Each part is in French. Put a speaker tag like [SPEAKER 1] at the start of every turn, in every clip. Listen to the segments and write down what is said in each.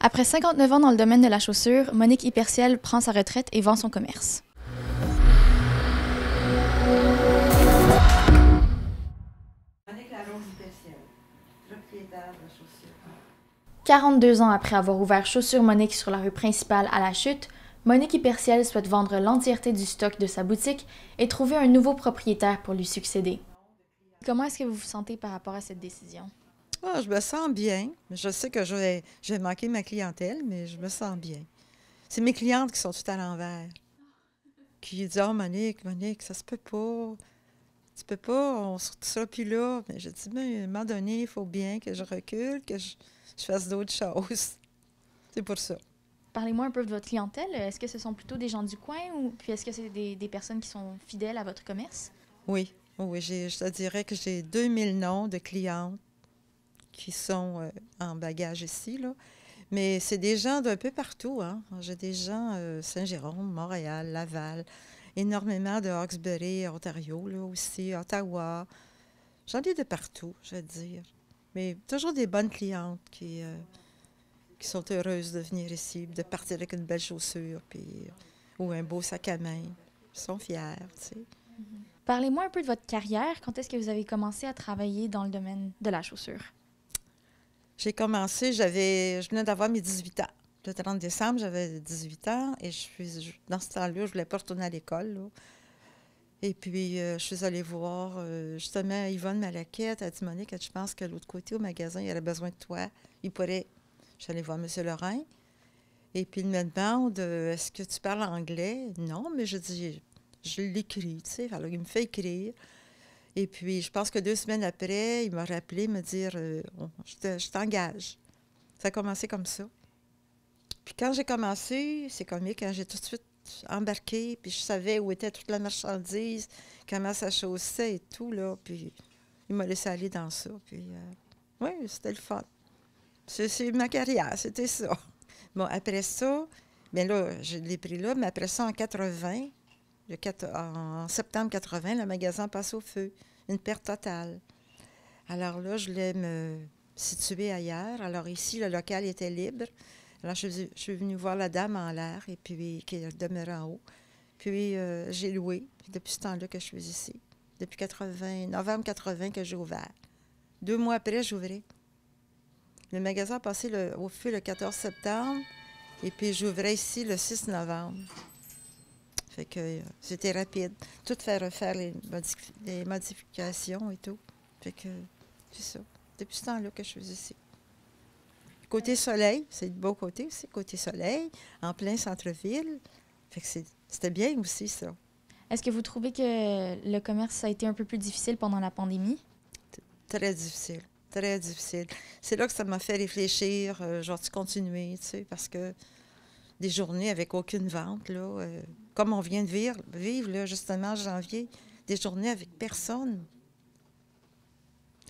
[SPEAKER 1] Après 59 ans dans le domaine de la chaussure, Monique Hyperciel prend sa retraite et vend son commerce.
[SPEAKER 2] Monique Hyperciel, propriétaire de chaussures.
[SPEAKER 1] 42 ans après avoir ouvert Chaussures Monique sur la rue principale à La Chute, Monique Hyperciel souhaite vendre l'entièreté du stock de sa boutique et trouver un nouveau propriétaire pour lui succéder. Comment est-ce que vous vous sentez par rapport à cette décision?
[SPEAKER 2] Ah, je me sens bien. Je sais que je vais manquer ma clientèle, mais je me sens bien. C'est mes clientes qui sont tout à l'envers. Qui disent « Oh, Monique, ça se peut pas. Tu peux pas, on ne sera plus là. » Mais je dis « Mais à un moment donné, il faut bien que je recule, que je fasse d'autres choses. » C'est pour ça.
[SPEAKER 1] Parlez-moi un peu de votre clientèle. Est-ce que ce sont plutôt des gens du coin ou puis est-ce que c'est des personnes qui sont fidèles à votre commerce?
[SPEAKER 2] Oui, je te dirais que j'ai 2000 noms de clientes qui sont en bagage ici, là. Mais c'est des gens d'un peu partout, hein. J'ai des gens Saint-Jérôme, Montréal, Laval, énormément de Hawkesbury, Ontario, là aussi, Ottawa. J'en ai de partout, je veux dire. Mais toujours des bonnes clientes qui sont heureuses de venir ici, de partir avec une belle chaussure, puis, ou un beau sac à main. Ils sont fiers, tu sais.
[SPEAKER 1] Parlez-moi un peu de votre carrière. Quand est-ce que vous avez commencé à travailler dans le domaine de la chaussure?
[SPEAKER 2] J'ai commencé, je venais d'avoir mes 18 ans. Le 30 décembre, j'avais 18 ans et dans ce temps-là, je ne voulais pas retourner à l'école, là. Et puis, je suis allée voir justement Yvonne Malaquette. Elle a dit « Monique, je pense que de l'autre côté, au magasin, il aurait besoin de toi. Il pourrait... » Je suis allée voir M. Lorrain. Et puis, il me demande Est-ce que tu parles anglais? Non, mais je dis je l'écris, tu sais. Alors, il me fait écrire. Et puis, je pense que 2 semaines après, il m'a rappelé me dire je t'engage. Ça a commencé comme ça. Puis quand j'ai commencé, c'est comique, hein, j'ai tout de suite embarqué, puis je savais où était toute la marchandise, comment ça chaussait et tout, là. Puis il m'a laissé aller dans ça. Puis oui, c'était le fun. C'est ma carrière, c'était ça. Bon, après ça, bien là, je l'ai pris là, mais après ça, en 80, en septembre 80, le magasin passe au feu. Une perte totale. Alors là, je voulais me situer ailleurs. Alors ici, le local était libre. Alors, je suis venue voir la dame en l'air, et puis qui demeurait en haut. Puis, j'ai loué. Puis, depuis ce temps-là que je suis ici. Depuis novembre 80 que j'ai ouvert. 2 mois après, j'ouvrais. Le magasin a passé au feu le 14 septembre, et puis j'ouvrais ici le 6 novembre. Fait que c'était rapide. Tout faire refaire les modifications et tout. Fait que c'est ça. Depuis ce temps-là que je suis ici. Côté soleil, c'est de beau côté aussi, côté soleil, en plein centre-ville. Fait que c'était bien aussi, ça.
[SPEAKER 1] Est-ce que vous trouvez que le commerce a été un peu plus difficile pendant la pandémie?
[SPEAKER 2] Très difficile, très difficile. C'est là que ça m'a fait réfléchir, genre, continuer, tu sais, parce que des journées avec aucune vente, là, comme on vient de vivre là, justement, en janvier, des journées avec personne.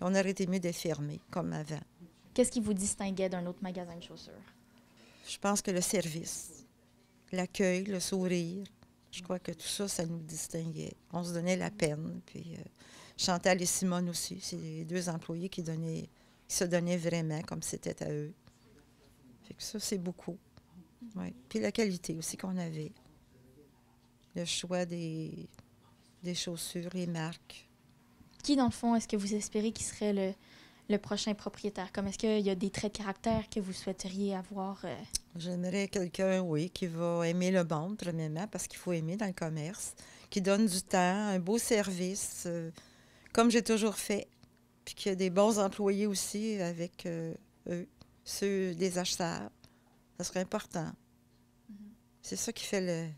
[SPEAKER 2] On aurait été mieux d'être fermé, comme avant.
[SPEAKER 1] Qu'est-ce qui vous distinguait d'un autre magasin de chaussures?
[SPEAKER 2] Je pense que le service, l'accueil, le sourire, je crois que tout ça, ça nous distinguait. On se donnait la peine. Puis Chantal et Simone aussi, c'est les 2 employés qui se donnaient vraiment comme c'était à eux. Fait que ça, c'est beaucoup. Ouais. Puis la qualité aussi qu'on avait. Le choix des chaussures, les marques.
[SPEAKER 1] Qui, dans le fond, est-ce que vous espérez qui serait le prochain propriétaire? Comme est-ce qu'il y a des traits de caractère que vous souhaiteriez avoir?
[SPEAKER 2] J'aimerais quelqu'un, oui, qui va aimer le monde, premièrement, parce qu'il faut aimer dans le commerce, qui donne du temps, un beau service, comme j'ai toujours fait, puis qu'il y a des bons employés aussi avec eux, ceux des acheteurs. Ça serait important. C'est ça qui fait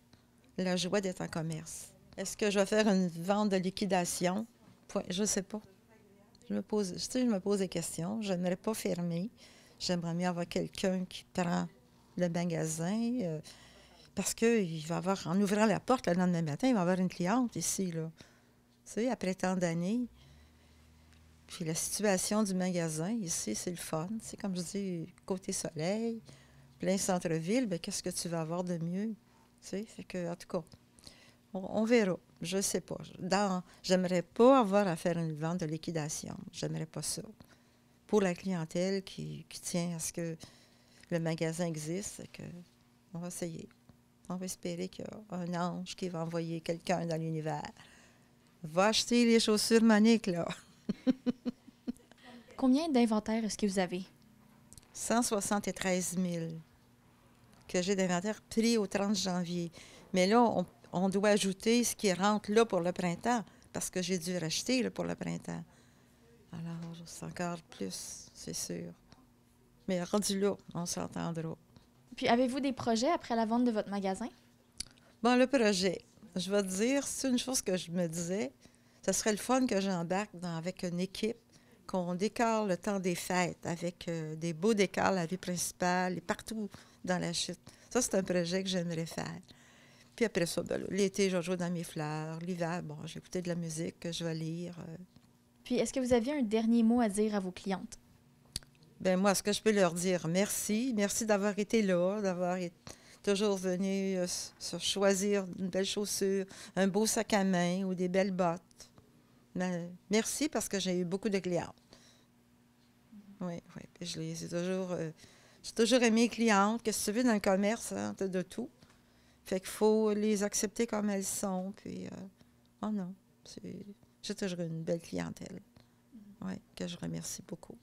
[SPEAKER 2] la joie d'être en commerce. Est-ce que je vais faire une vente de liquidation? Je ne sais pas. Je me pose des questions. Je n'aimerais pas fermer. J'aimerais mieux avoir quelqu'un qui prend le magasin parce qu'il va avoir, en ouvrant la porte le lendemain matin, il va avoir une cliente ici, là. Tu sais, après tant d'années. Puis la situation du magasin ici, c'est le fun. C'est comme je dis, côté soleil, plein centre-ville, bien, qu'est-ce que tu vas avoir de mieux? Tu sais, fait que, en tout cas, on verra. Je ne sais pas. J'aimerais pas avoir à faire une vente de liquidation. J'aimerais pas ça. Pour la clientèle qui tient à ce que le magasin existe, que on va essayer. On va espérer qu'il y a un ange qui va envoyer quelqu'un dans l'univers. Va acheter les chaussures Monique, là.
[SPEAKER 1] Combien d'inventaire est-ce que vous avez?
[SPEAKER 2] 173 000 que j'ai d'inventaire pris au 30 janvier. Mais là, on doit ajouter ce qui rentre là pour le printemps, parce que j'ai dû racheter là, pour le printemps. Alors, c'est encore plus, c'est sûr. Mais rendu là, on s'entendra.
[SPEAKER 1] Puis avez-vous des projets après la vente de votre magasin?
[SPEAKER 2] Bon, le projet, je vais te dire, c'est une chose que je me disais, ce serait le fun que j'embarque avec une équipe, qu'on décore le temps des fêtes avec des beaux décors à la rue principale et partout dans la chute. Ça, c'est un projet que j'aimerais faire. Puis après ça, ben, l'été, je vais jouer dans mes fleurs. L'hiver, bon, j'ai écouté de la musique que je vais lire.
[SPEAKER 1] Puis est-ce que vous aviez un dernier mot à dire à vos clientes?
[SPEAKER 2] Ben moi, ce que je peux leur dire, merci. Merci d'avoir été là, toujours venu choisir une belle chaussure, un beau sac à main ou des belles bottes. Ben, merci parce que j'ai eu beaucoup de clientes. Oui, oui. Puis j'ai toujours aimé les clientes. Qu'est-ce que tu veux dans le commerce, hein, t'as de tout. Fait qu'il faut les accepter comme elles sont. Puis, oh non, j'ai toujours une belle clientèle. Oui, que je remercie beaucoup.